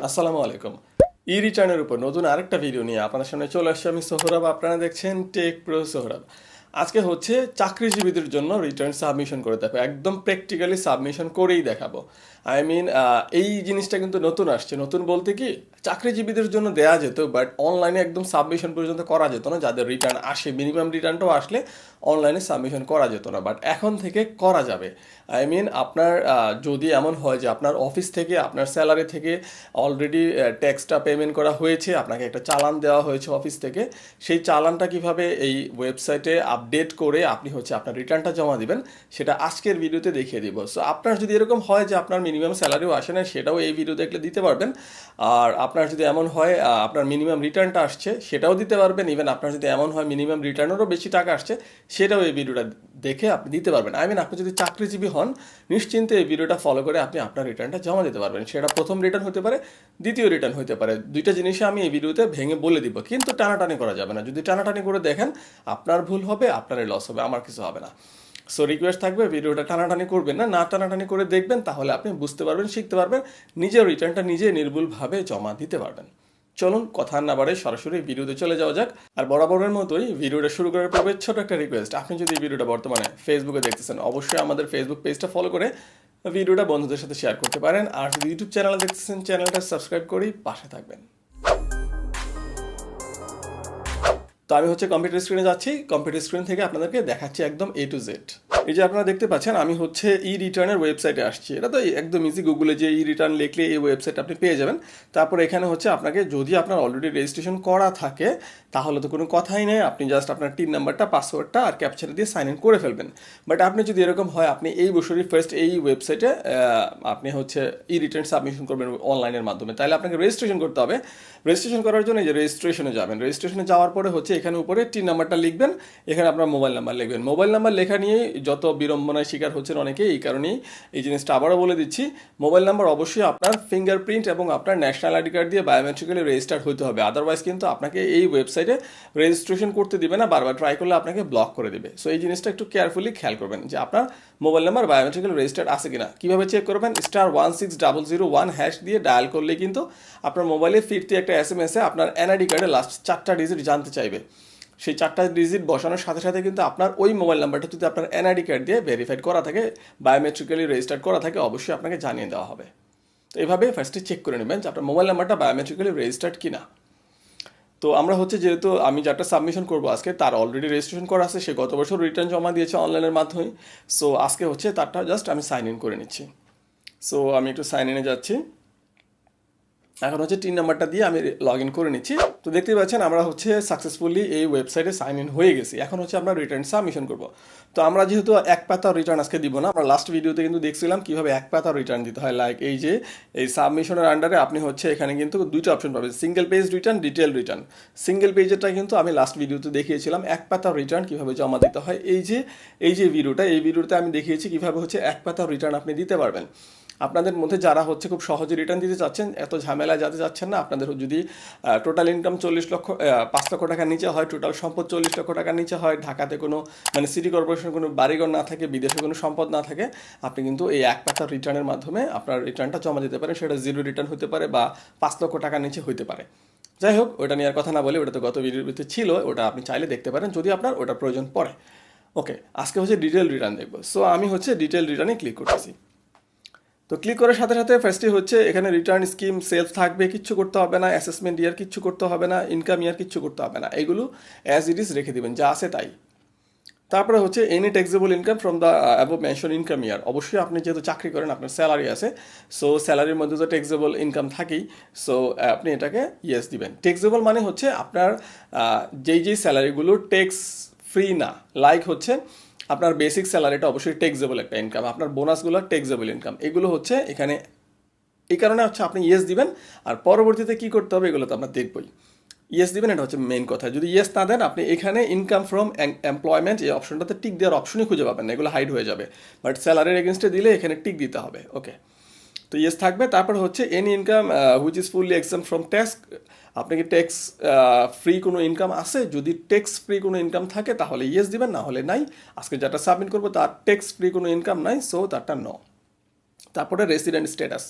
আসসালামু আলাইকুম। ই রিটার্নের উপর নতুন আরেকটা ভিডিও নিয়ে আপনাদের সামনে চলে আসছি আমি সোহরাব। আপনারা দেখছেন টেক প্রো সোহরাব। আজকে হচ্ছে চাকরিজীবীদের জন্য রিটার্ন সাবমিশন করে দেখাবো, একদম প্র্যাকটিক্যালি সাবমিশন করেই দেখাবো। আই মিন এই জিনিসটা কিন্তু নতুন আসছে। নতুন বলতে কি, চাকরিজীবীদের জন্য দেয়া যেত, বাট অনলাইনে একদম সাবমিশন পর্যন্ত করা যেত না। যাদের রিটার্ন আসে, মিনিমাম রিটার্নটাও আসলে অনলাইনে সাবমিশন করা যেত না, বাট এখন থেকে করা যাবে। আই মিন আপনার যদি এমন হয় যে আপনার অফিস থেকে আপনার স্যালারি থেকে অলরেডি ট্যাক্সটা পেমেন্ট করা হয়েছে, আপনাকে একটা চালান দেওয়া হয়েছে অফিস থেকে, সেই চালানটা কিভাবে এই ওয়েবসাইটে আপডেট করে আপনি হচ্ছে আপনার রিটার্নটা জমা দিবেন, সেটা আজকের ভিডিওতে দেখিয়ে দিব। সো আপনার যদি এরকম হয় যে আপনার মিনিমাম স্যালারিও আসে না, সেটাও এই ভিডিও দেখলে দিতে পারবেন। আর আপনার যদি এমন হয় আপনার মিনিমাম রিটার্নটা আসছে, সেটাও দিতে পারবেন। ইভেন আপনার যদি এমন হয় মিনিমাম রিটার্নেরও বেশি টাকা আসছে, সেটাও এই ভিডিওটা দেখে আপনি দিতে পারবেন। আই মিন আপনি যদি চাকরিজীবী হন, নিশ্চিন্তে এই ভিডিওটা ফলো করে আপনি আপনার রিটার্নটা জমা দিতে পারবেন। সেটা প্রথম রিটার্ন হতে পারে, দ্বিতীয় রিটার্ন হতে পারে। দুইটা জিনিসই আমি এই ভিডিওতে ভেঙে বলে দিব, কিন্তু টানাটানি করা যাবে না। যদি টানাটানি করে দেখেন, আপনার ভুল হবে, আপনারই লস হবে, আমার কিছু হবে না। সো রিকোয়েস্ট থাকবে, ভিডিওটা টানাটানি করবেন না, না টানাটানি করে দেখবেন, তাহলে আপনি বুঝতে পারবেন, শিখতে পারবেন, নিজের রিটার্নটা নিজে নির্ভুলভাবে জমা দিতে পারবেন। চলুন কথা না বাড়ে সরাসরি ভিডিওতে চলে যাওয়া যাক। আর বরাবরের মতোই ভিডিওটা শুরু করার পূর্বে ছোট একটা রিকোয়েস্ট, আপনি যদি ভিডিওটা বর্তমানে ফেসবুকে দেখতেছেন, অবশ্যই আমাদের ফেসবুক পেজটা ফলো করে ভিডিওটা বন্ধুদের সাথে শেয়ার করতে পারেন। আর যদি ইউটিউব চ্যানেলে দেখতেছেন, চ্যানেলটা সাবস্ক্রাইব করেই পাশে থাকবেন। তো আমি হচ্ছে কম্পিউটার স্ক্রিনে যাচ্ছি, কম্পিউটার স্ক্রিন থেকে আপনাদেরকে দেখাচ্ছি একদম এ টু জেড। এই যে আপনারা দেখতে পাচ্ছেন, আমি হচ্ছে ই রিটার্নের ওয়েবসাইটে আসছি। এটা তো একদম ইজি, গুগলে যে ই রিটার্ন লিখলে এই ওয়েবসাইট আপনি পেয়ে যাবেন। তারপর এখানে হচ্ছে আপনাকে, যদি আপনার অলরেডি রেজিস্ট্রেশন করা থাকে, তাহলে তো কোনো কথাই নেই, আপনি জাস্ট আপনার টিন নাম্বারটা, পাসওয়ার্ডটা আর ক্যাপচার দিয়ে সাইন ইন করে ফেলবেন। বাট আপনি যদি এরকম হয়, আপনি এই বছরই ফার্স্ট এই ওয়েবসাইটে আপনি হচ্ছে ই রিটার্ন সাবমিশন করবেন অনলাইনের মাধ্যমে, তাহলে আপনাকে রেজিস্ট্রেশন করতে হবে। রেজিস্ট্রেশন করার জন্য এই যে রেজিস্ট্রেশনে যাবেন, রেজিস্ট্রেশনে যাওয়ার পরে হচ্ছে এখানে উপরে টিন নাম্বারটা লিখবেন, এখানে আপনার মোবাইল নাম্বার লিখবেন। মোবাইল নাম্বার লেখা নিয়েই যত বিড়ম্বনায় শিকার হচ্ছেন অনেকে, এই কারণেই এই জিনিসটা আবারও বলে দিচ্ছি। মোবাইল নাম্বার অবশ্যই আপনার ফিঙ্গারপ্রিন্ট এবং আপনার ন্যাশনাল আইডি কার্ড দিয়ে বায়োমেট্রিক্যালি রেজিস্টার্ড হতে হবে, আদারওয়াইজ কিন্তু আপনাকে এই ওয়েবসাইটে রেজিস্ট্রেশন করতে দিবে না, বারবার ট্রাই করলে আপনাকে ব্লক করে দেবে। সো এই জিনিসটা একটু কেয়ারফুলি খেয়াল করবেন যে আপনার মোবাইল নাম্বার বায়োমেট্রিক্যালি রেজিস্টার্ড আছে কিনা। কীভাবে চেক করবেন? *16001# দিয়ে ডায়াল করলে কিন্তু আপনার মোবাইলে ফিরতি একটা SMS-এ আপনার এনআইডি কার্ডে লাস্ট 4টা ডিজিট জানতে চাইবে। সেই 4টা ডিজিট বসানোর সাথে সাথে কিন্তু আপনার ওই মোবাইল নাম্বারটা যদি আপনার এনআইডি কার্ড দিয়ে ভেরিফাইড করা থাকে, বায়োমেট্রিক্যালি রেজিস্টার্ড করা থাকে, অবশ্যই আপনাকে জানিয়ে দেওয়া হবে। তো এইভাবে ফার্স্টে চেক করে নেবেন যে আপনার মোবাইল নাম্বারটা বায়োমেট্রিক্যালি রেজিস্টার্ড কিনা। তো আমরা হচ্ছে, যেহেতু আমি যাটা সাবমিশন করবো আজকে, তার অলরেডি রেজিস্ট্রেশন করা আছে, সে গত বছর রিটার্ন জমা দিয়েছে অনলাইনের মাধ্যমে। সো আজকে হচ্ছে তারটা জাস্ট আমি সাইন ইন করে নিচ্ছি। সো আমি একটু সাইন ইনে যাচ্ছি। এখন হচ্ছে টিন নাম্বারটা দিয়ে আমি লগ ইন করে নিচ্ছি। তো দেখতেই পাচ্ছেন আমরা হচ্ছে সাকসেসফুলি এই ওয়েবসাইটে সাইন ইন হয়ে গেছি। এখন হচ্ছে আমরা রিটার্ন সাবমিশন করব। তো আমরা যেহেতু এক পাতা রিটার্ন আজকে দিব না, আমরা লাস্ট ভিডিওতে কিন্তু দেখছিলাম কীভাবে এক পাতা রিটার্ন দিতে হয়। লাইক এই যে এই সাবমিশনের আন্ডারে আপনি হচ্ছে এখানে কিন্তু দুইটা অপশন পাবেন, single page return, detail return. সিঙ্গেল পেজেরটা কিন্তু আমি লাস্ট ভিডিওতে দেখিয়েছিলাম এক পাতা রিটার্ন কীভাবে জমা দিতে হয়। এই যে ভিডিওতে আমি দেখিয়েছি কীভাবে হচ্ছে এক পাতা রিটার্ন আপনি দিতে পারবেন। আপনাদের মধ্যে যারা হচ্ছে খুব সহজে রিটার্ন দিতে চাচ্ছেন, এত ঝামেলা যাতে যাচ্ছেন না, আপনাদের যদি টোটাল ইনকাম 5 লক্ষ টাকার নিচে হয়, টোটাল সম্পদ 40 লক্ষ টাকার নিচে হয়, ঢাকাতে কোনো মানে সিটি কর্পোরেশনের কোনো বাড়িঘর না থাকে, বিদেশে কোনো সম্পদ না থাকে, আপনি কিন্তু এই এক পাতার রিটার্নের মাধ্যমে আপনার রিটার্নটা জমা দিতে পারেন। সেটা জিরো রিটার্ন হতে পারে বা 5 লক্ষ টাকার নিচে হতে পারে। যাই হোক, ওটা নিয়ে আর কথা না বলে, ওটা তো গত ভিডিওর ভিতরে ছিল, ওটা আপনি চাইলে দেখতে পারেন যদি আপনার ওটা প্রয়োজন পড়ে। ওকে, আজকে হচ্ছে ডিটেল রিটার্ন দেখবো। সো আমি হচ্ছে ডিটেল রিটার্নে ক্লিক করতেছি। তো ক্লিক করার সাথে সাথে ফার্স্টে হচ্ছে এখানে রিটার্ন স্কিম সেলফ থাকবে, কিচ্ছু করতে হবে না, অ্যাসেসমেন্ট ইয়ার কিচ্ছু করতে হবে না, ইনকাম ইয়ার কিচ্ছু করতে হবে না, এগুলো অ্যাজ ইট ইজ রেখে দেবেন, যা আছে তাই। তারপরে হচ্ছে any taxable income from the above mention income ইয়ার। অবশ্যই আপনি যেহেতু চাকরি করেন, আপনার স্যালারি আছে, সো স্যালারির মধ্যে তো ট্যাক্সেবল ইনকাম থাকেই। সো আপনি এটাকে ইয়েস দিবেন। ট্যাক্সেবল মানে হচ্ছে আপনার যেই স্যালারিগুলো ট্যাক্স ফ্রি না, লাইক হচ্ছে আপনার বেসিক স্যালারিটা অবশ্যই ট্যাক্সেবল একটা ইনকাম, আপনার বোনাসগুলো ট্যাক্সেবল ইনকাম, এগুলো হচ্ছে এখানে। এই কারণে হচ্ছে আপনি ইয়েস দিবেন। আর পরবর্তীতে কী করতে হবে এগুলো তো আমরা দেখবই। ইয়েস দিবেন, এটা হচ্ছে মেইন কথা। যদি ইয়েস না দেন, আপনি এখানে ইনকাম ফ্রম এমপ্লয়মেন্ট এই অপশনটাতে টিক দেওয়ার অপশনই খুঁজে পাবেন না, এগুলো হাইড হয়ে যাবে। বাট স্যালারির এগেনস্টে দিলে এখানে টিক দিতে হবে। ওকে, তো ইয়েস থাকবে। তারপর হচ্ছে any income which is fully exam from tax. আপনি কি ট্যাক্স ফ্রি কোনো ইনকাম আছে? যদি ট্যাক্স ফ্রি কোনো ইনকাম থাকে তাহলে ইয়েস দিবেন, না হলে নাই। আজকে যেটা সাবমিট করবো তার ট্যাক্স ফ্রি কোনো ইনকাম নাই, সো তারটা ন। তারপরে রেসিডেন্ট স্ট্যাটাস,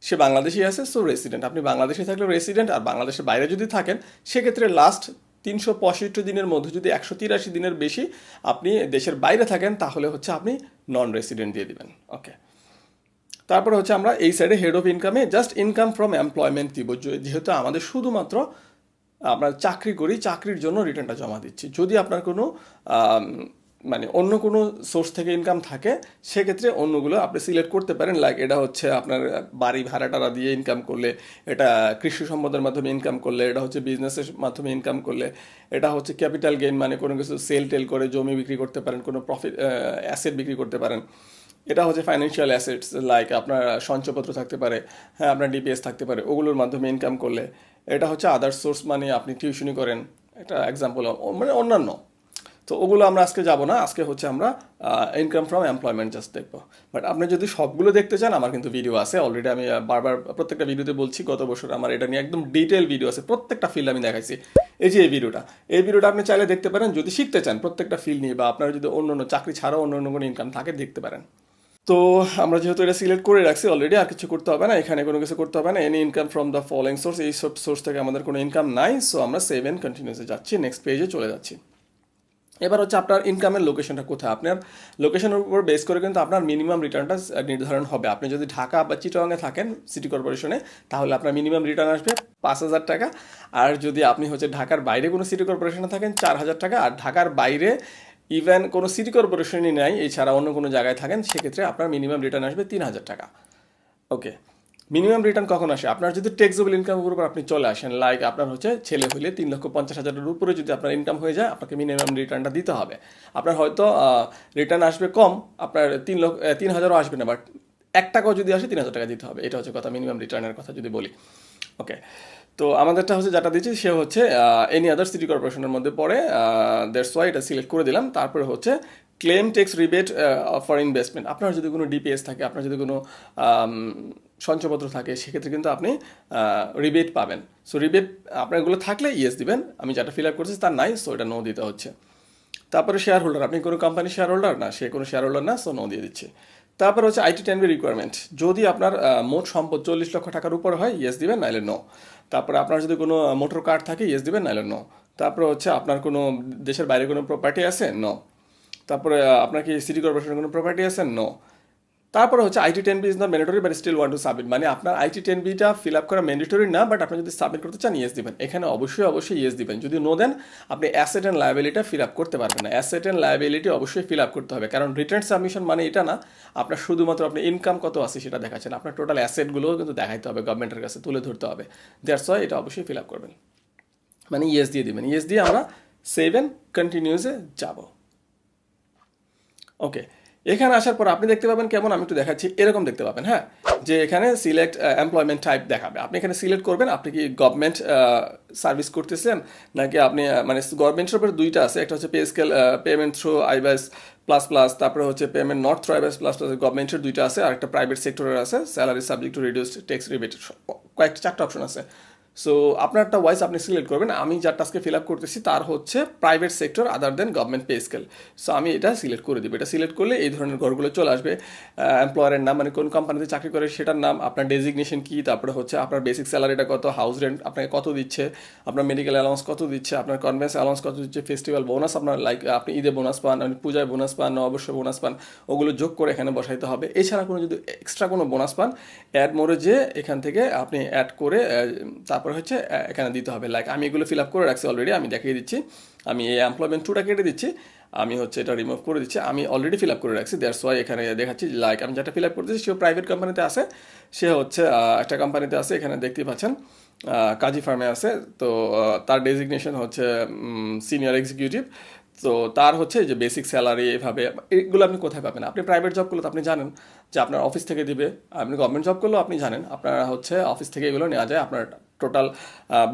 সে বাংলাদেশি আছে, সো রেসিডেন্ট। আপনি বাংলাদেশে থাকলে রেসিডেন্ট, আর বাংলাদেশের বাইরে যদি থাকেন সেক্ষেত্রে লাস্ট 365 দিনের মধ্যে যদি 183 দিনের বেশি আপনি দেশের বাইরে থাকেন তাহলে হচ্ছে আপনি নন রেসিডেন্ট দিয়ে দিবেন। ওকে, তারপরে হচ্ছে আমরা এই সাইডে হেড অফ ইনকামে জাস্ট ইনকাম ফ্রম এমপ্লয়মেন্ট দিব, যেহেতু আমাদের শুধুমাত্র আমরা চাকরি করি, চাকরির জন্য রিটার্নটা জমা দিচ্ছি। যদি আপনার কোনো মানে অন্য কোনো সোর্স থেকে ইনকাম থাকে সেক্ষেত্রে অন্যগুলো আপনি সিলেক্ট করতে পারেন। লাইক এটা হচ্ছে আপনার বাড়ি ভাড়া টাড়া দিয়ে ইনকাম করলে, এটা কৃষি সম্পদের মাধ্যমে ইনকাম করলে, এটা হচ্ছে বিজনেসের মাধ্যমে ইনকাম করলে, এটা হচ্ছে ক্যাপিটাল গেইন মানে কোনো কিছু সেল টেল করে জমি বিক্রি করতে পারেন, কোনো প্রফিট অ্যাসেট বিক্রি করতে পারেন। এটা হচ্ছে ফাইন্যান্সিয়াল অ্যাসেটস, লাইক আপনার সঞ্চয়পত্র থাকতে পারে, হ্যাঁ আপনার ডিপিএস থাকতে পারে, ওগুলোর মাধ্যমে ইনকাম করলে। এটা হচ্ছে আদার সোর্স, মানে আপনি টিউশনি করেন, একটা এক্সাম্পল, মানে অন্যান্য। তো ওগুলো আমরা আজকে যাব না, আজকে হচ্ছে আমরা ইনকাম ফ্রম এমপ্লয়মেন্ট জাস্ট দেখবো। বাট আপনি যদি সবগুলো দেখতে চান আমার কিন্তু ভিডিও আছে অলরেডি, আমি বারবার প্রত্যেকটা ভিডিওতে বলছি, গত বছর আমার এটা নিয়ে একদম ডিটেল ভিডিও আছে, প্রত্যেকটা ফিল্ড আমি দেখাইছি। এই যে এই ভিডিওটা আপনি চাইলে দেখতে পারেন যদি শিখতে চান প্রত্যেকটা ফিল্ড নিয়ে, বা আপনার যদি অন্য চাকরি ছাড়াও অন্য কোনো ইনকাম থাকে দেখতে পারেন। তো আমরা যেহেতু এটা সিলেক্ট করে রাখছি অলরেডি, আর কিছু করতে হবে না, এখানে কোনো কিছু করতে হবে না। Any income from the following source, এই সব সোর্স থেকে আমাদের কোনো ইনকাম নাই, সো আমরা সেভ এন্ড কন্টিনিউসে যাচ্ছি, নেক্সট পেজে চলে যাচ্ছি। এবার হচ্ছে আপনার ইনকামের লোকেশনটা কোথায়, আপনার লোকেশনের উপর বেস করে কিন্তু আপনার মিনিমাম রিটার্নটা নির্ধারণ হবে। আপনি যদি ঢাকা বা চিটাগাংয়ে থাকেন সিটি কর্পোরেশনে তাহলে আপনার মিনিমাম রিটার্ন আসবে 5,000 টাকা, আর যদি আপনি হচ্ছে ঢাকার বাইরে কোনো সিটি কর্পোরেশনে থাকেন 4,000 টাকা, আর ঢাকার বাইরে ইভেন কোনো সিটি কর্পোরেশনই নাই এছাড়া অন্য কোনো জায়গায় থাকেন সেক্ষেত্রে আপনার মিনিমাম রিটার্ন আসবে 3,000 টাকা। ওকে, মিনিমাম রিটার্ন কখন আসে, আপনার যদি ট্যাক্সেবল ইনকামের উপর আপনি চলে আসেন, লাইক আপনার হচ্ছে ছেলে হলে 3,50,000-এর উপরে যদি আপনার ইনকাম হয়ে যায় আপনাকে মিনিমাম রিটার্নটা দিতে হবে। আপনার হয়তো রিটার্ন আসবে কম, আপনার 3,000-ও আসবে না, বাট 1 টাকাও যদি আসে 3,000 টাকা দিতে হবে, এটা হচ্ছে কথা, মিনিমাম রিটার্নের কথা যদি বলি। ওকে, তো আমাদেরটা হচ্ছে যেটা দিচ্ছি সে হচ্ছে এনি আদার সিটি কর্পোরেশনের মধ্যে পড়ে, দ্যাটস ওয়াই এটা সিলেক্ট করে দিলাম। তারপরে হচ্ছে claim tax rebate for investment, আপনার যদি কোনো ডিপিএস থাকে, আপনার যদি কোনো সঞ্চয়পত্র থাকে সেক্ষেত্রে কিন্তু আপনি রিবেট পাবেন। সো রিবেট আপনার এগুলো থাকলে ইয়েস দিবেন, আমি যেটা ফিল আপ করছি তার নাই, সো এটা নো দিতে হচ্ছে। তারপরে শেয়ার হোল্ডার, আপনি কোনো কোম্পানির শেয়ার হোল্ডার না, সে কোনো শেয়ার হোল্ডার না, সো নো দিয়ে দিচ্ছে। তারপর হচ্ছে IT10B রিকোয়ারমেন্ট, যদি আপনার মোট সম্পদ 40 লক্ষ টাকার উপর হয় ইয়েস দিবেন, নাইলে নো। তারপরে আপনার যদি কোনো মোটর কার্ড থাকে ইয়েস দিবেন, নাইলে নো। তারপরে হচ্ছে আপনার কোনো দেশের বাইরে কোনো প্রপার্টি আছে, নো। তারপরে আপনার কি সিটি কর্পোরেশনের কোনো প্রপার্টি আছে, নো। তারপরে হচ্ছে IT10B is not mandatory but still want to submit, মানে আপনার IT10Bটা ফিল আপ করা ম্যান্ডেটরি না, বাট আপনি যদি সাবমিট করতে চান ইয়েস দিবেন। এখানে অবশ্যই ইয়েস দিবেন, যদি নো দেন আপনি asset and liability fill up করতে পারবেন না। অ্যাসেট অ্যান্ড লায়াবিলিটি অবশ্যই ফিল আপ করতে হবে, কারণ রিটার্ন সাবমিশন মানে এটা না আপনার শুধুমাত্র আপনি ইনকাম কত আছে সেটা দেখাচ্ছেন, আপনার টোটাল অ্যাসেটগুলোও কিন্তু দেখাইতে হবে, গভর্নমেন্টের কাছে তুলে ধরতে হবে। দ্যাটস ওয়াই এটা অবশ্যই ফিল আপ করবেন, মানে ইয়েস দিয়ে দিবেন। ইয়েস দিয়ে আমরা সেভ এন্ড কন্টিনিউসে যাব। ওকে, এখানে আসার পর আপনি দেখতে পাবেন কেমন, আমি একটু দেখাচ্ছি, এরকম দেখতে পাবেন, হ্যাঁ, যে এখানে সিলেক্ট এমপ্লয়মেন্ট টাইপ দেখাবে। আপনি এখানে সিলেক্ট করবেন আপনি কি গভর্নমেন্ট সার্ভিস করতেছেন নাকি আপনি মানে গভর্নমেন্টের উপরে দুইটা আছে, একটা হচ্ছে pay scale payment through আইবাস plus plus, তারপরে হচ্ছে payment not through আইবাস plus plus, গভর্নমেন্টের দুইটা আছে, আর একটা প্রাইভেট সেক্টরের আছে, salary subject to reduced tax rebate, কয়েকটা 4টা অপশন আছে। সো আপনারটা ওয়াইজ আপনি সিলেক্ট করবেন। আমি যার টাস্কে ফিল আপ করতেছি তার হচ্ছে প্রাইভেট সেক্টর আদার দেন গভর্নমেন্ট পে স্কেল, সো আমি এটা সিলেক্ট করে দেবো। এটা সিলেক্ট করলে এই ধরনের ঘরগুলো চলে আসবে, এমপ্লয়ারের নাম মানে কোন কোম্পানিতে চাকরি করে সেটার নাম, আপনার ডেজিগনেশন কী, তারপরে হচ্ছে আপনার বেসিক স্যালারিটা কত, হাউস রেন্ট আপনাকে কত দিচ্ছে, আপনার মেডিকেল অ্যালাউন্স কত দিচ্ছে, আপনার কনভেন্স অ্যালাউন্স কত দিচ্ছে, ফেস্টিভ্যাল বোনাস আপনার লাইক আপনি ঈদে বোনাস পান, আপনি পূজায় বোনাস পান, অবশ্যই বোনাস পান, ওগুলো যোগ করে এখানে বসাইতে হবে। এছাড়া কোনো যদি এক্সট্রা কোনো বোনাস পান অ্যাড মোড়ে যে এখান থেকে আপনি অ্যাড করে তারপরে হচ্ছে এখানে দিতে হবে। লাইক আমি এগুলো ফিল আপ করে রাখছি অলরেডি, আমি দেখিয়ে দিচ্ছি। আমি এই এমপ্লয়মেন্ট টুটা কেটে দিচ্ছি, আমি হচ্ছে এটা রিমুভ করে দিচ্ছি, আমি অলরেডি ফিল আপ করে রাখছি, দ্যাটস ওয়াই এখানে দেখাচ্ছি। লাইক আমি যেটা ফিল আপ করতেছি সেও প্রাইভেট কোম্পানিতে আছে, সে হচ্ছে একটা কোম্পানিতে আছে, এখানে দেখতেই পাচ্ছেন কাজী ফার্মে আছে। তো তার ডেজিগনেশন হচ্ছে সিনিয়র এক্সিকিউটিভ। তো তার হচ্ছে যে বেসিক স্যালারি এভাবে, এগুলো আপনি কোথায় পাবেন, আপনি প্রাইভেট জব করলে তো আপনি জানেন যে আপনার অফিস থেকে দিবে, আপনি গভর্নমেন্ট জব করলেও আপনি জানেন আপনার হচ্ছে অফিস থেকে এগুলো নেওয়া যায়। আপনার টোটাল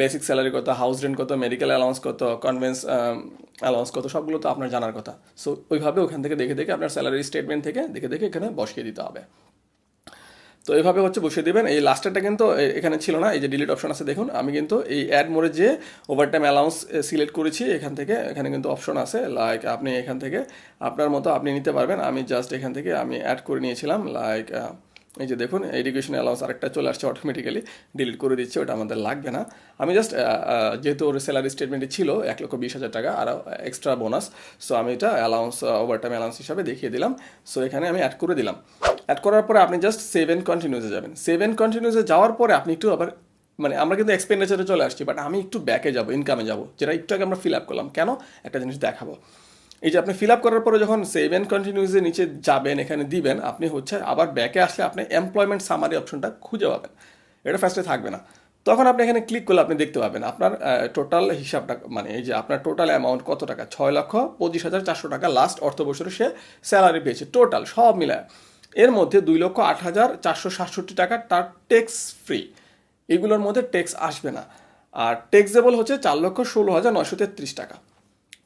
বেসিক স্যালারি কত, হাউস রেন্ট কত, মেডিকেল অ্যালাউন্স কত, কনভেন্স অ্যালাউন্স কত, সবগুলো তো আপনার জানার কথা। সো ওইভাবে ওখান থেকে দেখে দেখে আপনার স্যালারি স্টেটমেন্ট থেকে দেখে দেখে এখানে বসিয়ে দিতে হবে। তো এইভাবে হচ্ছে বসিয়ে দেবেন। এই লাস্টেরটা কিন্তু এখানে ছিল না, এই যে ডিলিট অপশন আছে দেখুন, আমি কিন্তু এই অ্যাড মোড়ে যে ওভারটাইম অ্যালাউন্স সিলেক্ট করেছি এখান থেকে, এখানে কিন্তু অপশন আছে, লাইক আপনি এখান থেকে আপনার মতো আপনি নিতে পারবেন। আমি জাস্ট এখান থেকে আমি অ্যাড করে নিয়েছিলাম, লাইক এই যে দেখুন এডুকেশন অ্যালাউন্স আরেকটা চলে আসছে অটোমেটিক্যালি, ডিলিট করে দিচ্ছে, ওটা আমাদের লাগবে না। আমি জাস্ট যেহেতু ওর স্যালারি স্টেটমেন্টে ছিল 1,20,000 টাকা আর এক্সট্রা বোনাস, সো আমি এটা অ্যালাউন্স ওভারটাইম অ্যালাউন্স হিসাবে দেখিয়ে দিলাম। সো এখানে আমি অ্যাড করে দিলাম। অ্যাড করার পরে আপনি জাস্ট সেভ এন্ড কন্টিনিউসে যাবেন। সেভ এন্ড কন্টিনিউসে যাওয়ার পরে আপনি একটু আবার মানে আমরা কিন্তু এক্সপেন্ডিচারে চলে আসছি, বাট আমি একটু ব্যাকে যাব, ইনকামে যাব, যেটা একটু আগে আমরা ফিল আপ করলাম। কেন? একটা জিনিস দেখাবো। এই যে আপনি ফিল আপ করার পরে যখন সেভ এন্ড কন্টিনিউসে নিচে যাবেন, এখানে দিবেন, আপনি হচ্ছে আবার ব্যাকে আসলে আপনি এমপ্লয়মেন্ট সামারি অপশনটা খুঁজে পাবেন, এটা ফার্স্টে থাকবে না। তখন আপনি এখানে ক্লিক করলে আপনি দেখতে পাবেন আপনার টোটাল হিসাবটা, মানে এই যে আপনার টোটাল অ্যামাউন্ট কত টাকা, 6,25,400 টাকা লাস্ট অর্থ বছরে সে স্যালারি পেয়েছে টোটাল সব মিলায়। এর মধ্যে 2,08,467 টাকা তার ট্যাক্স ফ্রি, এগুলোর মধ্যে ট্যাক্স আসবে না। আর ট্যাক্সেবল হচ্ছে 4,16,933 টাকা।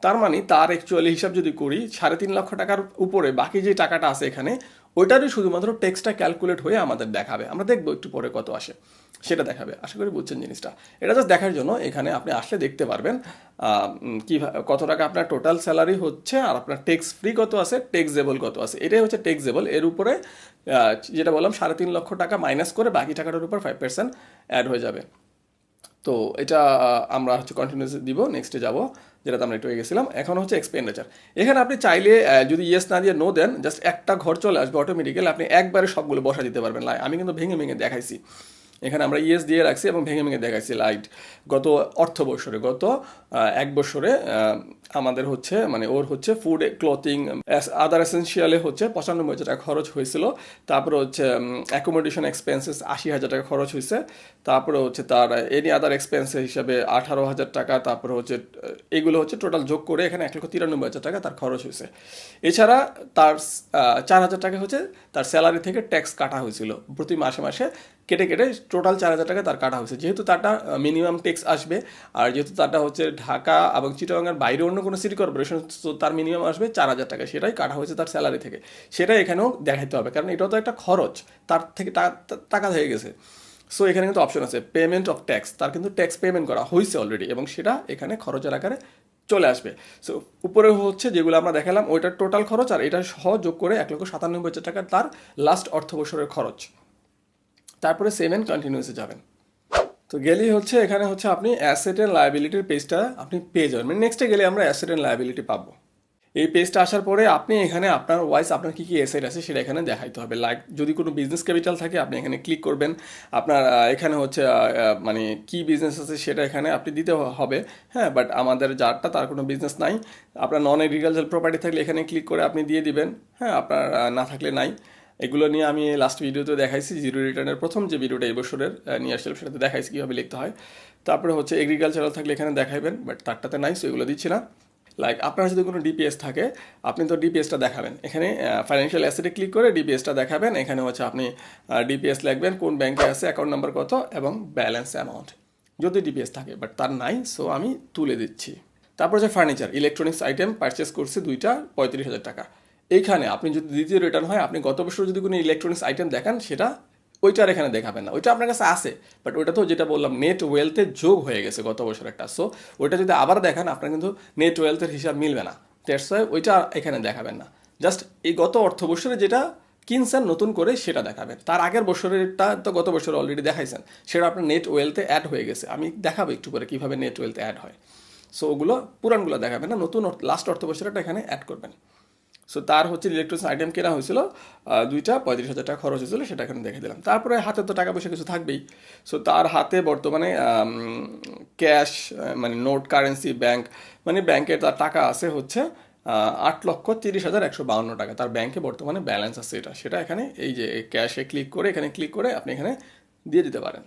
তার মানে তার অ্যাকচুয়ালি হিসাব যদি করি 3.5 লক্ষ টাকার উপরে বাকি যে টাকাটা আছে এখানে, ওইটারই শুধুমাত্র ট্যাক্সটা ক্যালকুলেট হয়ে আমাদের দেখাবে। আমরা দেখবো একটু পরে কত আসে, সেটা দেখাবে। আশা করি বুঝছেন জিনিসটা। এটা জাস্ট দেখার জন্য এখানে আপনি আসলে দেখতে পারবেন কি কত টাকা আপনার টোটাল স্যালারি হচ্ছে, আর আপনার ট্যাক্স ফ্রি কত আছে, ট্যাক্সেবল কত আছে। এটাই হচ্ছে ট্যাক্সেবল। এর উপরে যেটা বললাম 3.5 লক্ষ টাকা মাইনাস করে বাকি টাকাটার উপর 5% অ্যাড হয়ে যাবে। তো এটা আমরা হচ্ছে কন্টিনিউস দিব, নেক্সটে যাব, যেটাতে আমরা একটু গেছিলাম। এখন হচ্ছে এক্সপেন্ডিচার। এখানে আপনি চাইলে যদি ইয়েস না দিয়ে নো দেন, জাস্ট একটা ঘর চলে আসবে অটোমেটিক্যালি, আপনি একবারে সবগুলো বসা দিতে পারবেন। আমি কিন্তু ভেঙে ভেঙে দেখাইছি, এখানে আমরা ইয়েস দিয়ে রাখছি এবং ভেঙে ভেঙে দেখাইছি। গত অর্থ বছরে, গত 1 বছরে আমাদের হচ্ছে মানে ওর হচ্ছে ফুড, ক্লথিং, আদার এসেন্সিয়ালে হচ্ছে 95,000 টাকা খরচ হয়েছিল। তারপরে হচ্ছে অ্যাকোমোডেশন এক্সপেন্সেস 80,000 টাকা খরচ হয়েছে। তারপরে হচ্ছে তার এনি আদার এক্সপেন্সেস হিসাবে 18,000 টাকা। তারপরে হচ্ছে এগুলো হচ্ছে টোটাল যোগ করে এখানে 1,93,000 টাকা তার খরচ হয়েছে। এছাড়া তার 4,000 টাকা হচ্ছে তার স্যালারি থেকে ট্যাক্স কাটা হয়েছিল প্রতি মাসে মাসে, কেটে কেটে টোটাল 4,000 টাকা তার কাটা হয়েছে। যেহেতু তারটা মিনিমাম ট্যাক্স আসবে, আর যেহেতু তারটা হচ্ছে ঢাকা এবং চিটাগাংয়ের বাইরে অন্য কোনো সিটি কর্পোরেশন, তো তার মিনিমাম আসবে 4,000 টাকা, সেটাই কাটা হয়েছে তার স্যালারি থেকে। সেটাই এখানেও দেখাতে হবে, কারণ এটাও তো একটা খরচ, তার থেকে টাকা হয়ে গেছে। সো এখানে কিন্তু অপশন আছে পেমেন্ট অফ ট্যাক্স, তার কিন্তু ট্যাক্স পেমেন্ট করা হয়েছে অলরেডি, এবং সেটা এখানে খরচের আকারে চলে আসবে। সো উপরে হচ্ছে যেগুলো আমরা দেখালাম ওইটার টোটাল খরচ, আর এটা সহ যোগ করে 1,97,000 টাকা তার লাস্ট অর্থ বছরের খরচ। তারপরে সেভ এন্ড কন্টিনিউসে যাবেন। তো গেলেই হচ্ছে এখানে হচ্ছে আপনি অ্যাসেট অ্যান্ড লায়াবিলিটির পেজটা আপনি পেয়ে যাবেন। মানে নেক্সটে গেলে আমরা অ্যাসেট অ্যান্ড লায়াবিলিটি পাবো। এই পেজটা আসার পরে আপনি এখানে আপনার আপনার কী কী অ্যাসেট আছে সেটা এখানে দেখাইতে হবে। যদি কোনো বিজনেস ক্যাপিটাল থাকে আপনি এখানে ক্লিক করবেন। আপনার এখানে হচ্ছে মানে কি বিজনেস আছে সেটা এখানে আপনি দিতে হবে। হ্যাঁ, বাট আমাদের যারটা তার কোনো বিজনেস নাই। আপনার নন এগ্রিকালচার প্রপার্টি থাকলে এখানে ক্লিক করে আপনি দিয়ে দিবেন। হ্যাঁ, আপনার না থাকলে নাই। এগুলো নিয়ে আমি লাস্ট ভিডিওতে দেখাইছি, জিরো রিটার্নের প্রথম যে ভিডিওটা এই বছরের নিয়ে আসছিলাম সেটাতে দেখাইছি কীভাবে লিখতে হয়। তারপরে হচ্ছে এগ্রিকালচারাল থাকলে এখানে দেখাইবেন, বাট তারটাতে নাই, সো এগুলো দিচ্ছি না। আপনার যদি কোনো ডিপিএস থাকে আপনি তো ডিপিএসটা দেখাবেন। এখানে ফাইন্যান্সিয়াল অ্যাসেটে ক্লিক করে ডিপিএসটা দেখাবেন। এখানে হচ্ছে আপনি ডিপিএস লিখবেন, কোন ব্যাংকে আছে, অ্যাকাউন্ট নাম্বার কত এবং ব্যালেন্স অ্যামাউন্ট, যদি ডিপিএস থাকে, বাট তার নাই, সো আমি তুলে দিচ্ছি। তারপর হচ্ছে ফার্নিচার, ইলেকট্রনিক্স আইটেম পারচেস করছি 2টা 35,000 টাকা। এইখানে আপনি যদি দ্বিতীয় রিটার্ন হয়, আপনি গত বছর যদি কোনো ইলেকট্রনিক্স আইটেম দেখান সেটা ওইটার এখানে দেখাবেন না, ওইটা আপনার কাছে আছে, বাট ওইটা তো যেটা বললাম নেট ওয়েলথে যোগ হয়ে গেছে গত বছর একটা। সো ওইটা যদি আবার দেখান আপনার কিন্তু নেট ওয়েলথের হিসাব মিলবে না, দ্যাটস ওয়াই ওইটা এখানে দেখাবেন না। জাস্ট এই গত অর্থ বছরে যেটা কিনছেন নতুন করে সেটা দেখাবেন। তার আগের বছরেরটা তো গত বছর অলরেডি দেখাইছেন, সেটা আপনার নেট ওয়েলথে অ্যাড হয়ে গেছে। আমি দেখাবো একটু পরে কীভাবে নেট ওয়েলথে অ্যাড হয়। সো ওগুলো পুরানগুলো দেখাবেন না, নতুন লাস্ট অর্থ বছরটা এখানে অ্যাড করবেন। সো তার হচ্ছে ইলেকট্রনিক্স আইটেম কেনা হয়েছিল 2টা 35,000 টাকা খরচ হয়েছিল, সেটা এখানে দেখে দিলাম। তারপরে হাতে তো টাকা পয়সা কিছু থাকবেই। সো তার হাতে বর্তমানে ক্যাশ মানে নোট কারেন্সি ব্যাংক, মানে ব্যাংকে তার টাকা আছে হচ্ছে 8,30,152 টাকা তার ব্যাংকে বর্তমানে ব্যালেন্স আছে। সেটা এখানে এই যে ক্যাশে ক্লিক করে এখানে ক্লিক করে আপনি এখানে দিয়ে দিতে পারেন।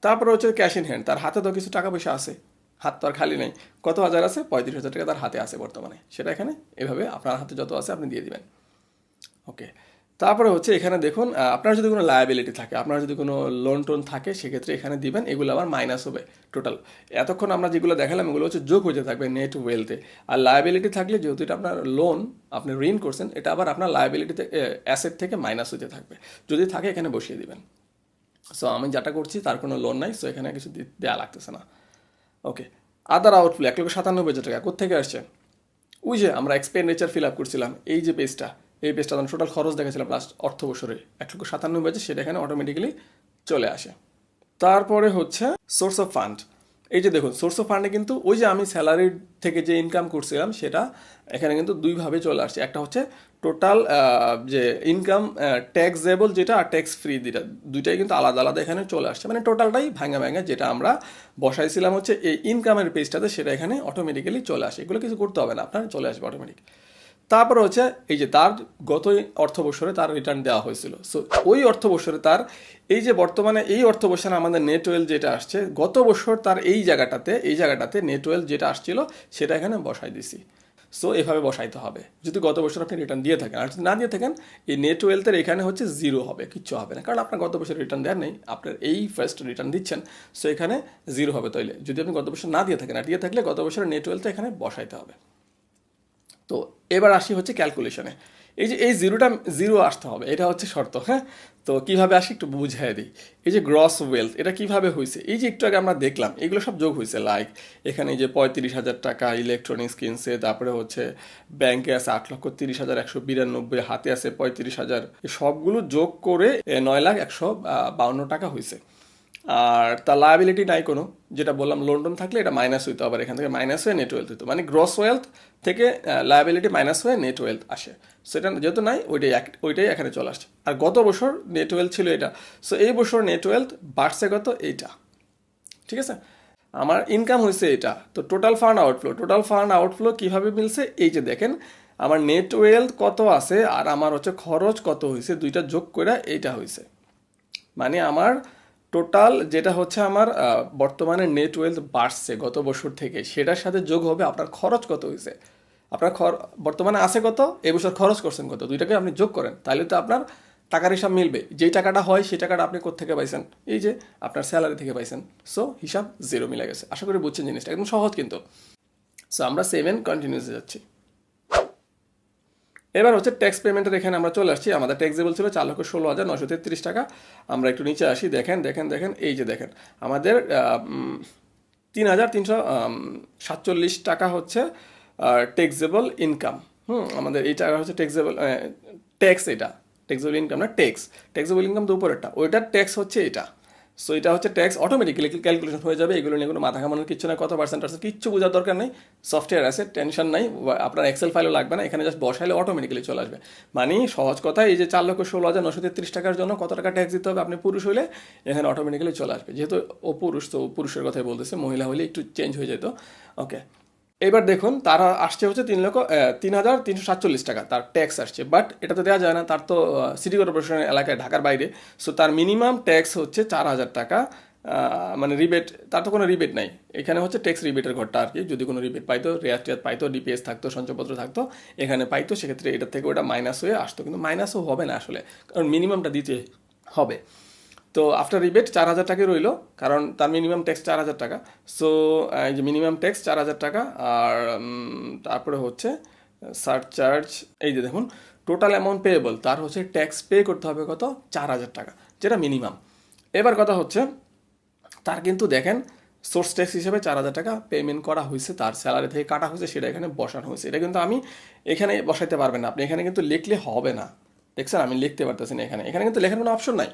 তারপরে হচ্ছে ক্যাশ ইন হ্যান্ড, তার হাতে তো কিছু টাকা পয়সা আছে, হাত তো আর খালি নেই। কত হাজার আছে? 35,000 টাকা তার হাতে আছে বর্তমানে, সেটা এখানে এভাবে আপনার হাতে যত আছে আপনি দিয়ে দিবেন। ওকে, তারপরে হচ্ছে এখানে দেখুন আপনার যদি কোনো লায়াবিলিটি থাকে, আপনার যদি কোনো লোন টোন থাকে সেক্ষেত্রে এখানে দিবেন। এগুলো আবার মাইনাস হবে টোটাল। এতক্ষণ আমরা যেগুলো দেখালাম এগুলো হচ্ছে যোগ হয়ে থাকবে নেট ওয়েলথে। আর লায়াবিলিটি থাকলে যেহেতু এটা আপনার লোন, আপনি ঋণ করছেন, এটা আবার আপনার লায়াবিলিটিতে অ্যাসেট থেকে মাইনাস হতে থাকবে। যদি থাকে এখানে বসিয়ে দিবেন। সো আমি যেটা করছি তার কোনো লোন নাই, সো এখানে কিছু দেওয়া লাগতেছে না। ওকে, আদার আউটফ্লো 1,97,000 টাকা কোথেকে আসছে? ওই যে আমরা এক্সপেন্ডিচার ফিল আপ করছিলাম, এই যে পেজটা, এই পেজটা টোটাল খরচ দেখেছিলাম লাস্ট অর্থ বছরে 1,97,000 সেটা এখানে অটোমেটিক্যালি চলে আসে। তারপরে হচ্ছে সোর্স অফ ফান্ড। এই যে দেখুন সোর্স অফ ফান্ডে কিন্তু ওই যে আমি স্যালারির থেকে যে ইনকাম করছিলাম সেটা এখানে কিন্তু দুইভাবে চলে আসছে। একটা হচ্ছে টোটাল যে ইনকাম ট্যাক্সেবল যেটা আর ট্যাক্স ফ্রি যেটা, দুইটাই কিন্তু আলাদা আলাদা এখানে চলে আসছে, মানে টোটালটাই ভাঙা ভাঙা যেটা আমরা বসাইছিলাম হচ্ছে এই ইনকামের পেজটাতে সেটা এখানে অটোমেটিক্যালি চলে আসে। এগুলো কিছু করতে হবে না, আপনার চলে আসবে অটোমেটিক। তারপর হচ্ছে এই যে তার গত অর্থ বছরে তার রিটার্ন দেওয়া হয়েছিল, সো ওই অর্থ বছরে তার এই যে বর্তমানে এই অর্থ বছরে আমাদের নেট ওয়েলথ যেটা আসছে গত বছর তার এই জায়গাটাতে নেট ওয়েলথ যেটা আসছিল সেটা এখানে বসাই দিছি। সো এভাবে বসাইতে হবে যদি গত বছর আপনি রিটার্ন দিয়ে থাকেন। আর যদি না দিয়ে থাকেন এই নেট ওয়েলথের এখানে হচ্ছে জিরো হবে, কিচ্ছু হবে না, কারণ আপনার গত বছর রিটার্ন দেওয়ার নেই, আপনার এই ফার্স্ট রিটার্ন দিচ্ছেন, সো এখানে জিরো হবে। তাইলে যদি আপনি গত বছর না দিয়ে থাকেন, আর দিয়ে থাকলে গত বছরের নেট ওয়েলথ এখানে বসাইতে হবে। তো এবার আসি হচ্ছে ক্যালকুলেশনে। এই যে এই জিরো আসতে হবে, এটা হচ্ছে শর্ত। হ্যাঁ, তো কিভাবে আসি একটু বুঝাই দিই। এই যে গ্রস ওয়েলথ এটা কিভাবে হয়েছে, এই যে একটু আগে আমরা দেখলাম এগুলো সব যোগ হয়েছে। লাইক এখানে এই যে 35,000 টাকা ইলেকট্রনিক্স কিনছে, তারপরে হচ্ছে ব্যাংকে আছে 8,30,192, হাতে আছে 35,000, সবগুলো যোগ করে 9,152 টাকা হয়েছে। আর তার লায়াবিলিটি নাই কোনো, যেটা বললাম লন্ডন থাকলে এটা মাইনাস হইতো, আবার এখান থেকে মাইনাস হয়ে নেট ওয়েলথ হইতো, মানে গ্রস ওয়েলথ থেকে লায়াবিলিটি মাইনাস হয়ে নেট ওয়েলথ আসে। সেটা যেহেতু নাই ওইটাই এখানে চলে আসছে। আর গত বছর নেট ওয়েলথ ছিল এটা, সো এই বছর নেট ওয়েলথ বাড়ছে কত এইটা, ঠিক আছে। আমার ইনকাম হয়েছে এটা, তো টোটাল ফান্ড আউটফ্লো কীভাবে মিলছে, এই যে দেখেন আমার নেট ওয়েলথ কত আছে আর আমার হচ্ছে খরচ কত হয়েছে, দুইটা যোগ করে এইটা হয়েছে। মানে আমার টোটাল যেটা হচ্ছে আমার বর্তমানে নেট ওয়েলথ বাড়ছে গত বছর থেকে, সেটার সাথে যোগ হবে আপনার খরচ কত হয়েছে। আপনার বর্তমানে আছে কত, এই বছর খরচ করছেন কত, দুইটাকে আপনি যোগ করেন, তাহলে তো আপনার টাকার হিসাব মিলবে। যেই টাকাটা হয় সেই টাকাটা আপনি কোত্থেকে পাইছেন, এই যে আপনার স্যালারি থেকে পাইছেন, সো হিসাব জিরো মিলে গেছে। আশা করি বুঝছেন জিনিসটা, একদম সহজ কিন্তু। সো আমরা 7 কন্টিনিউসে যাচ্ছি। এবার হচ্ছে ট্যাক্স পেমেন্টের এখানে আমরা চলে আসছি। আমাদের ট্যাক্সেবল ছিল 4,16,933 টাকা। আমরা একটু নিচে আসি, দেখেন এই যে দেখেন আমাদের 3,347 টাকা হচ্ছে ট্যাক্সেবল ইনকাম। আমাদের এই টাকা হচ্ছে ট্যাক্সেবল ট্যাক্স, এটা ট্যাক্সেবল ইনকাম না, ট্যাক্সেবল ইনকাম তো উপরেরটা, ওইটার ট্যাক্স হচ্ছে এটা। সো এটা হচ্ছে ট্যাক্স, অটোমেটিক্যালি ক্যালকুলেশন হয়ে যাবে। এগুলো নিয়ে কোনো মাথা ঘামানোর কিচ্ছু না, কত পার্সেন্ট কিচ্ছু বোঝার দরকার নেই। সফটওয়্যার আছে, টেনশন নাই, আপনার এক্সেল ফাইলও লাগবে না, এখানে জাস্ট বসাইলে অটোমেটিক্যালি চলে আসবে। মানে সহজ কথা, এই যে 4,16,933 টাকার জন্য কত টাকা ট্যাক্স দিতে হবে, আপনি পুরুষ হইলে এখানে অটোমেটিক্যালি চলে আসবে। যেহেতু ও পুরুষ, তো পুরুষের কথাই বলতেছে, মহিলা হলে একটু চেঞ্জ হয়ে যেত। ওকে, এবার দেখুন তারা আসছে হচ্ছে 3,347 টাকা তার ট্যাক্স আসছে, বাট এটা তো দেওয়া যায় না, তার তো সিটি কর্পোরেশনের এলাকায় ঢাকার বাইরে। সো তার মিনিমাম ট্যাক্স হচ্ছে 4,000 টাকা, মানে রিবেট, তার তো কোনো রিবেট নাই। এখানে হচ্ছে ট্যাক্স রিবেটের ঘরটা আর কি, যদি কোনো রিবেট পাইতো, রেয়ার টেয়ার পাইতো, ডিপিএস থাকতো, সঞ্চয়পত্র থাকতো, এখানে পাইতো, সেক্ষেত্রে এটার থেকে ওটা মাইনাস হয়ে আসতো। কিন্তু মাইনাসও হবে না আসলে, কারণ মিনিমামটা দিতে হবে। তো আফটার রিবেট 4,000 টাকাই রইলো, কারণ তার মিনিমাম ট্যাক্স 4,000 টাকা। সো এই যে মিনিমাম ট্যাক্স 4,000 টাকা, আর তারপরে হচ্ছে সারচার্জ, এই যে দেখুন টোটাল অ্যামাউন্ট পেয়েবল, তার হচ্ছে ট্যাক্স পে করতে হবে কত, 4,000 টাকা, যেটা মিনিমাম। এবার কথা হচ্ছে তার কিন্তু দেখেন সোর্স ট্যাক্স হিসেবে 4,000 টাকা পেমেন্ট করা হয়েছে, তার স্যালারি থেকে কাটা হয়েছে, সেটা এখানে বসানো হয়েছে। এটা কিন্তু আমি এখানে বসাইতে পারবেন না, আপনি এখানে কিন্তু লিখলে হবে না। দেখছেন আমি লিখতে পারতেছি না, এখানে কিন্তু লেখার কোনো অপশন নাই।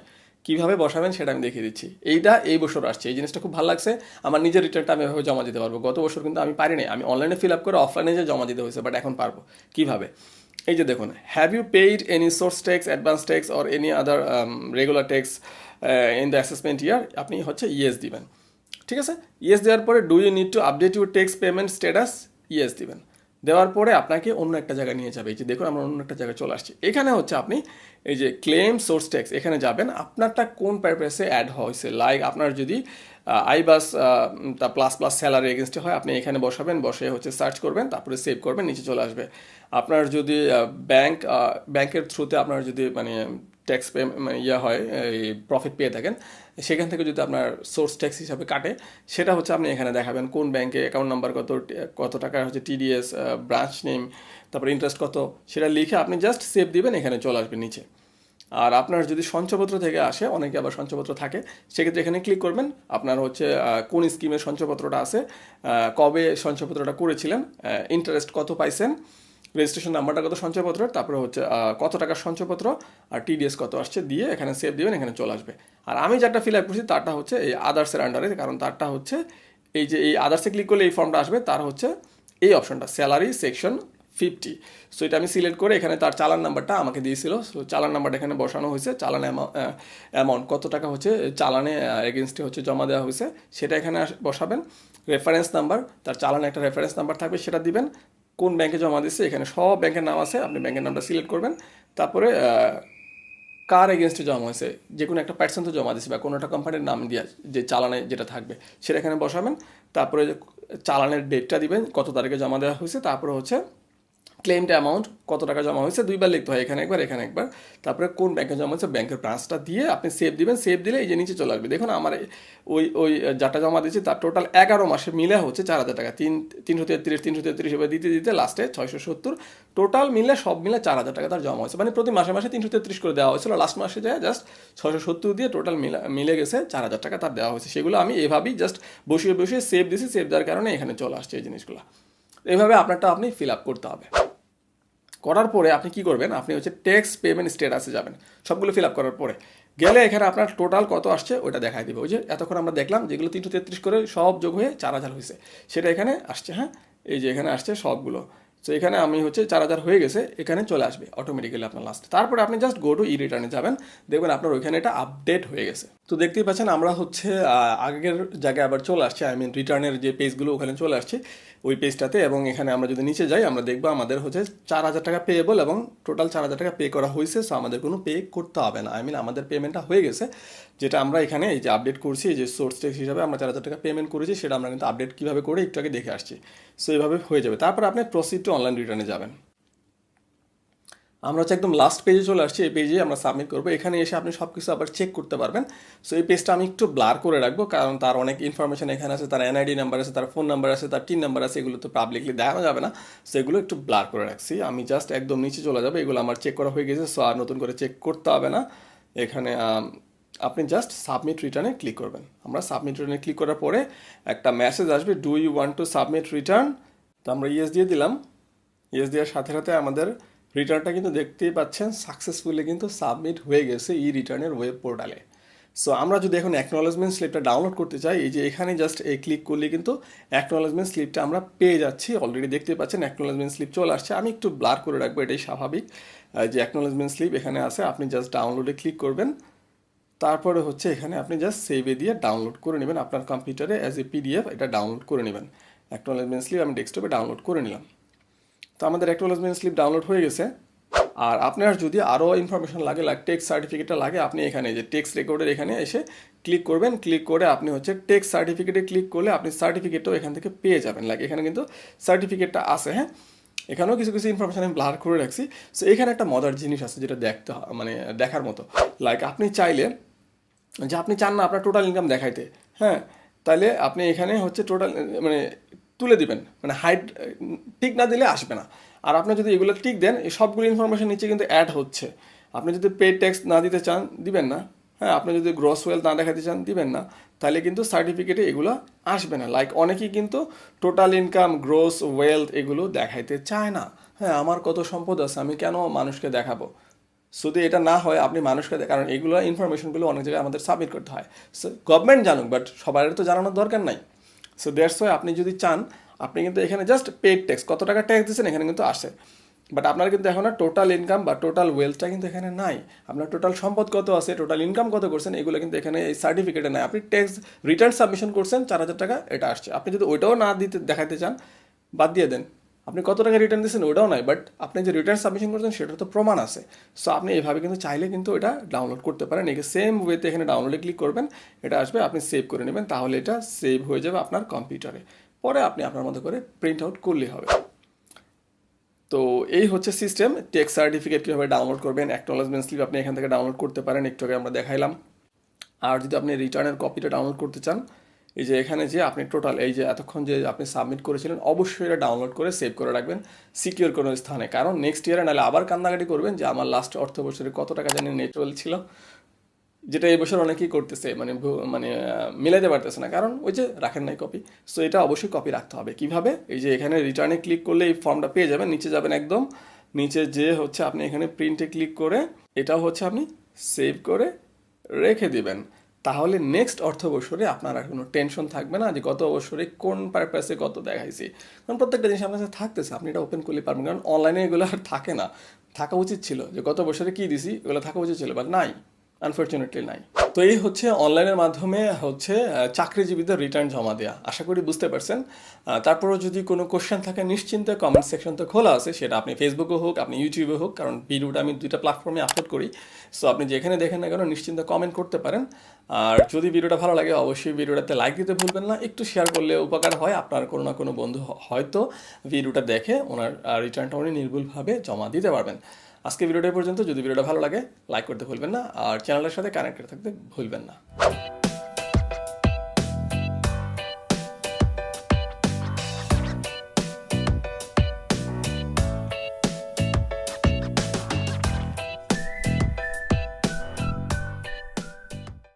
কীভাবে বসাবেন সেটা আমি দেখিয়ে দিচ্ছি। এইটা এই বছর আসছে, এই জিনিসটা খুব ভালো লাগছে। আমার নিজের রিটার্নটা আমি এভাবে জমা দিতে পারবো। গত বছর কিন্তু আমি পারিনি, আমি অনলাইনে ফিল আপ করে অফলাইনে যে জমা দিতে হয়েছে, বাট এখন পারবো। কীভাবে, এই যে দেখুন, have you paid any source tax, advance tax or any other regular tax in the assessment year, আপনি হচ্ছে ইয়েস দিবেন। ঠিক আছে, ইয়েস দেওয়ার পরে do you need to update your tax payment status, yes দিবেন। দেওয়ার পরে আপনাকে অন্য একটা জায়গায় নিয়ে যাবে। এই যে দেখুন আমরা অন্য একটা জায়গায় চলে আসছি। এখানে হচ্ছে আপনি এই যে ক্লেম সোর্স ট্যাক্স, এখানে যাবেন, আপনারটা কোন পারপাসে অ্যাড হয়েছে। লাইক আপনার যদি আইবাস তা প্লাস স্যালারি এগেনস্টে হয়, আপনি এখানে বসাবেন, বসে হচ্ছে সার্চ করবেন, তারপরে সেভ করবেন, নিচে চলে আসবে। আপনার যদি ব্যাংকের থ্রুতে আপনার যদি মানে ট্যাক্স পে মানে হয়, এই প্রফিট পেয়ে থাকেন, সেখান থেকে যদি আপনার সোর্স ট্যাক্স হিসাবে কাটে, সেটা হচ্ছে আপনি এখানে দেখাবেন কোন ব্যাংকে, অ্যাকাউন্ট নাম্বার কত টাকা হচ্ছে টিডিএস, ব্রাঞ্চ নেম, তারপর ইন্টারেস্ট কত, সেটা লিখে আপনি জাস্ট সেভ দিবেন, এখানে চলে আসবে নিচে। আর আপনার যদি সঞ্চয়পত্র থেকে আসে, অনেকে আবার সঞ্চয়পত্র থাকে, সেক্ষেত্রে এখানে ক্লিক করবেন। আপনার হচ্ছে কোন স্কিমের সঞ্চয়পত্রটা আছে, কবে সঞ্চয়পত্রটা করেছিলেন, ইন্টারেস্ট কত পাইছেন, রেজিস্ট্রেশন নাম্বারটা কত সঞ্চয়পত্রের, তারপরে হচ্ছে কত টাকার সঞ্চয়পত্র আর টিডিএস কত আসছে দিয়ে এখানে সেভ দিবেন, এখানে চলে আসবে। আর আমি যেটা ফিল আপ করছি তারটা হচ্ছে এই আদার্সের আন্ডারে, কারণ তারটা হচ্ছে এই যে এই আদার্সে ক্লিক করলে এই ফর্মটা আসবে, তার হচ্ছে এই অপশনটা স্যালারি সেকশন 50। সো এটা আমি সিলেক্ট করে এখানে তার চালান নাম্বারটা আমাকে দিয়েছিল, সো চালান নাম্বারটা এখানে বসানো হয়েছে, চালান অ্যামাউন্ট কত টাকা হচ্ছে চালানে এগেনস্টে হচ্ছে জমা দেওয়া হয়েছে সেটা এখানে বসাবেন। রেফারেন্স নাম্বার, তার চালানে একটা রেফারেন্স নাম্বার থাকবে সেটা দিবেন, কোন ব্যাংকে জমা দিচ্ছে এখানে সব ব্যাংকের নাম আছে, আপনি ব্যাংকের নামটা সিলেক্ট করবেন। তারপরে কার এগেনস্টে জমা হয়েছে, যে কোনো একটা পার্সন তো জমা দিচ্ছে বা কোনো একটা কোম্পানির নাম দিয়ে যে চালানে যেটা থাকবে সেটা এখানে বসাবেন। তারপরে চালানের ডেটটা দিবেন, কত তারিখে জমা দেওয়া হয়েছে। তারপরে হচ্ছে ক্লেমড অ্যামাউন্ট কত টাকা জমা হয়েছে, দুইবার লিখতে হয়, এখানে একবার এখানে একবার। তারপরে কোন ব্যাংকে জমা হয়েছে ব্যাংকের ব্রাঞ্চটা দিয়ে আপনি সেভ দিবেন, সেভ দিলে এই যে নিচে চলে আসবে। দেখুন আমার ওই যাটা জমা দিয়েছি তার টোটাল 11 মাসে মিলে হচ্ছে 4000 টাকা, 333 এবার দিতে দিতে লাস্টে 670, টোটাল মিলে সব মিলে 4000 টাকা তার জমা হয়েছে। মানে প্রতি মাসে মাসে 333 করে দেওয়া হয়েছিল, লাস্ট মাসে যায় জাস্ট 670 দিয়ে টোটাল মিলে গেছে 4000 টাকা তার দেওয়া হয়েছে। সেগুলো আমি এভাবেই জাস্ট বসিয়ে বসিয়ে সেভ দিয়েছি, সেভ দেওয়ার কারণে এখানে চলে আসছে এই জিনিসগুলো। এইভাবে আপনারটা আপনি ফিল আপ করতে হবে। করার পরে আপনি কি করবেন, আপনি হচ্ছে ট্যাক্স পেমেন্ট স্ট্যাটাসে যাবেন, সবগুলো ফিল আপ করার পরে গেলে এখানে আপনার টোটাল কত আসছে ওটা দেখাই দিবে। ওই যে এতক্ষণ আমরা দেখলাম যেগুলো 333 করে সব যোগ হয়ে 4000 হয়েছে সেটা এখানে আসছে। হ্যাঁ, এই যে এখানে আসছে সবগুলো। সো এখানে আমি হচ্ছে 4000 হয়ে গেছে, এখানে চলে আসবে অটোমেটিক্যালি আপনার লাস্ট। তারপরে আপনি জাস্ট গো টু ই রিটার্নে যাবেন, দেখবেন আপনার ওইখানে এটা আপডেট হয়ে গেছে। তো দেখতেই পাচ্ছেন আমরা হচ্ছে আগের জায়গায় আবার চলে আসছি, আই মিন রিটার্নের যে পেজগুলো ওখানে চলে আসছে ওই পেজটাতে। এবং এখানে আমরা যদি নিচে যাই আমরা দেখবো আমাদের হচ্ছে 4000 টাকা পেয়েবল এবং টোটাল 4000 টাকা পে করা হয়েছে। সো আমাদের কোনো পে করতে হবে না, আই মিন আমাদের পেমেন্টটা হয়ে গেছে। যেটা আমরা এখানে এই যে আপডেট করছি, এই যে সোর্স ট্যাক্স হিসাবে আমরা 4000 টাকা পেমেন্ট করেছি সেটা আমরা কিন্তু আপডেট কীভাবে করে একটু আগে দেখে আসছি। সো এইভাবে হয়ে যাবে। তারপর আপনি প্রসিড টু অনলাইন রিটার্নে যাবেন। আমরা হচ্ছে একদম লাস্ট পেজে চলে আসছি, এই পেজে আমরা সাবমিট করবো। এখানে এসে আপনি সব কিছু আবার চেক করতে পারবেন। সো এই পেজটা আমি একটু ব্লার করে রাখবো, কারণ তার অনেক ইনফরমেশন এখানে আছে, তার এনআইডি নাম্বার আছে, তার ফোন নাম্বার আছে, তার টিন নাম্বার আছে, এগুলো তো পাবলিকলি দেখানো যাবে না। সো এগুলো একটু ব্লার করে রাখছি। আমি জাস্ট একদম নিচে চলে যাবো, এগুলো আমার চেক করা হয়ে গেছে, সো আর নতুন করে চেক করতে হবে না। এখানে আপনি জাস্ট সাবমিট রিটার্নে ক্লিক করবেন। আমরা সাবমিট রিটার্নে ক্লিক করার পরে একটা মেসেজ আসবে, do you want to submit return. তো আমরা ইয়েস দিয়ে দিলাম। ইয়েস দেওয়ার সাথে সাথে আমাদের রিটার্নটা কিন্তু দেখতেই পাচ্ছেন সাকসেসফুলি কিন্তু সাবমিট হয়ে গেছে ই রিটার্নের ওয়েব পোর্টালে। সো আমরা যদি এখন অ্যাকনোলেজমেন্ট স্লিপটা ডাউনলোড করতে চাই, এই যে এখানে জাস্ট এই ক্লিক করলে কিন্তু অ্যাকনোলেজমেন্ট স্লিপটা আমরা পেয়ে যাচ্ছি। অলরেডি দেখতে পাচ্ছেন অ্যাকনোলেজমেন্ট স্লিপ চলে আসছে। আমি একটু ব্লার করে রাখবো, এটাই স্বাভাবিক। যে অ্যাকনোলেজমেন্ট স্লিপ এখানে আছে, আপনি জাস্ট ডাউনলোডে ক্লিক করবেন। তারপরে হচ্ছে এখানে আপনি জাস্ট সেভে দিয়ে ডাউনলোড করে নেবেন আপনার কম্পিউটারে অ্যাজ এ পিডিএফ, এটা ডাউনলোড করে নেবেন। অ্যাকনোলেজমেন্ট স্লিপ আমি ডেস্কটপে ডাউনলোড করে নিলাম। তো আমাদের অ্যাকনোলেজমেন্ট স্লিপ ডাউনলোড হয়ে গেছে। আর আপনার যদি আরও ইনফরমেশন লাগে, লাইক টেক্সট সার্টিফিকেটটা লাগে, আপনি এখানে যে টেক্সট রেকর্ডের এখানে এসে ক্লিক করবেন। ক্লিক করে আপনি হচ্ছে টেক্সট সার্টিফিকেটে ক্লিক করলে আপনি সার্টিফিকেটটাও এখান থেকে পেয়ে যাবেন। লাইক এখানে কিন্তু সার্টিফিকেটটা আছে। হ্যাঁ, এখানেও কিছু কিছু ইনফরমেশন আমি ব্লার করে রাখছি। সো এখানে একটা মজার জিনিস আছে যেটা মানে দেখার মতো। লাইক আপনি চাইলে যে আপনি চান না আপনার টোটাল ইনকাম দেখাইতে, হ্যাঁ, তাহলে আপনি এখানে হচ্ছে টোটাল মানে তুলে দিবেন, মানে হাইট টিক না দিলে আসবে না। আর আপনি যদি এগুলো টিক দেন, এই সবগুলো ইনফরমেশন নিচে কিন্তু অ্যাড হচ্ছে। আপনি যদি পেড ট্যাক্স না দিতে চান দিবেন না, হ্যাঁ, আপনি যদি গ্রস ওয়েলথ না দেখাতে চান দিবেন না, তাহলে কিন্তু সার্টিফিকেটে এগুলো আসবে না। লাইক অনেকেই কিন্তু টোটাল ইনকাম, গ্রস ওয়েলথ এগুলো দেখাইতে চায় না। হ্যাঁ, আমার কত সম্পদ আছে আমি কেন মানুষকে দেখাবো। যদি এটা না হয় আপনি মানুষকে কারণ এগুলো ইনফরমেশনগুলো অনেক জায়গায় আমাদের সাবমিট করতে হয়। সো গভর্নমেন্ট জানুক, বাট সবার তো জানানোর দরকার নাই। সো দ্যাটস ওয়াই আপনি যদি চান আপনি কিন্তু এখানে জাস্ট পেড ট্যাক্স কত টাকা ট্যাক্স দিচ্ছেন এখানে কিন্তু আসে। বাট আপনার কিন্তু এখন আর টোটাল ইনকাম বা টোটাল ওয়েলথটা কিন্তু এখানে নাই। আপনার টোটাল সম্পদ কত আছে, টোটাল ইনকাম কত করছেন, এগুলো কিন্তু এখানে এই সার্টিফিকেটে নাই। আপনি ট্যাক্স রিটার্ন সাবমিশন করছেন 4000 টাকা, এটা আসছে। আপনি যদি ওইটাও না দিতে দেখাতে চান, বাদ দিয়ে দেন। আপনি কত টাকা রিটার্ন দিচ্ছেন ওটাও নাই, বাট আপনি যে রিটার্ন সাবমিশন করছেন সেটার তো প্রমাণ আছে। সো আপনি এইভাবে কিন্তু চাইলে কিন্তু এটা ডাউনলোড করতে পারেন। একে সেম ওয়েতে এখানে ডাউনলোডে ক্লিক করবেন, এটা আসবে, আপনি সেভ করে নেবেন, তাহলে এটা সেভ হয়ে যাবে আপনার কম্পিউটারে। পরে আপনি আপনার মতো করে প্রিন্ট আউট করলেই হবে। তো এই হচ্ছে সিস্টেম। ট্যাক্স সার্টিফিকেট কীভাবে ডাউনলোড করবেন, অ্যাকনোলেজমেন্ট স্লিপ আপনি এখান থেকে ডাউনলোড করতে পারেন, একটু আগে আমরা দেখাইলাম। আর যদি আপনি রিটার্নের কপিটা ডাউনলোড করতে চান, এই যে এখানে যে আপনি টোটাল এই যে এতক্ষণ যে আপনি সাবমিট করেছিলেন অবশ্যই এটা ডাউনলোড করে সেভ করে রাখবেন সিকিউর কোনো স্থানে। কারণ নেক্সট ইয়ারে নাহলে আবার কান্নাকাটি করবেন যে আমার লাস্ট অর্থ বছরে কত টাকা জানি নেট ছিল। যেটা এই বছর অনেকেই করতেছে, মিলাইতে পারতেছে না, কারণ ওই যে রাখেন নাই কপি। সো এটা অবশ্যই কপি রাখতে হবে। কিভাবে? এই যে এখানে রিটার্নে ক্লিক করলে এই ফর্মটা পেয়ে যাবেন, নিচে যাবেন একদম নিচে, যে হচ্ছে আপনি এখানে প্রিন্টে ক্লিক করে এটাও হচ্ছে আপনি সেভ করে রেখে দিবেন। তাহলে নেক্সট অর্থ বছরে আপনার আর কোনো টেনশন থাকবে না যে গত বছরে কোন পারপাসে কত দেখাইছি, কারণ প্রত্যেকটা জিনিস আপনার কাছে থাকতেছে, আপনি এটা ওপেন করলে পারবেন। কারণ অনলাইনে এগুলো আর থাকে না। থাকা উচিত ছিল যে গত বছরে কী দিছি এগুলো থাকা উচিত ছিল, বাট নাই, আনফর্চুনেটলি নাই। তো এই হচ্ছে অনলাইনের মাধ্যমে হচ্ছে চাকরিজীবীদের রিটার্ন জমা দেওয়া। আশা করি বুঝতে পারছেন। তারপরেও যদি কোনো কোশ্চেন থাকে নিশ্চিন্তে কমেন্ট সেকশন তো খোলা আছে, সেটা আপনি ফেসবুকে হোক, আপনি ইউটিউবে হোক, কারণ ভিডিওটা আমি 2টা প্ল্যাটফর্মে আপলোড করি। সো আপনি যেখানে দেখেন না কেন নিশ্চিন্তে কমেন্ট করতে পারেন। আর যদি ভিডিওটা ভালো লাগে অবশ্যই ভিডিওটাতে লাইক দিতে ভুলবেন না। একটু শেয়ার করলে উপকার হয়, আপনার কোনো না কোনো বন্ধু হয়তো ভিডিওটা দেখে ওনার রিটার্নটা উনি নির্ভুলভাবে জমা দিতে পারবেন। আজকে ভিডিওটা পর্যন্ত। যদি ভিডিওটা ভালো লাগে লাইক করতে ভুলবেন না, আর চ্যানেলের সাথে কানেক্টেড থাকতে ভুলবেন না।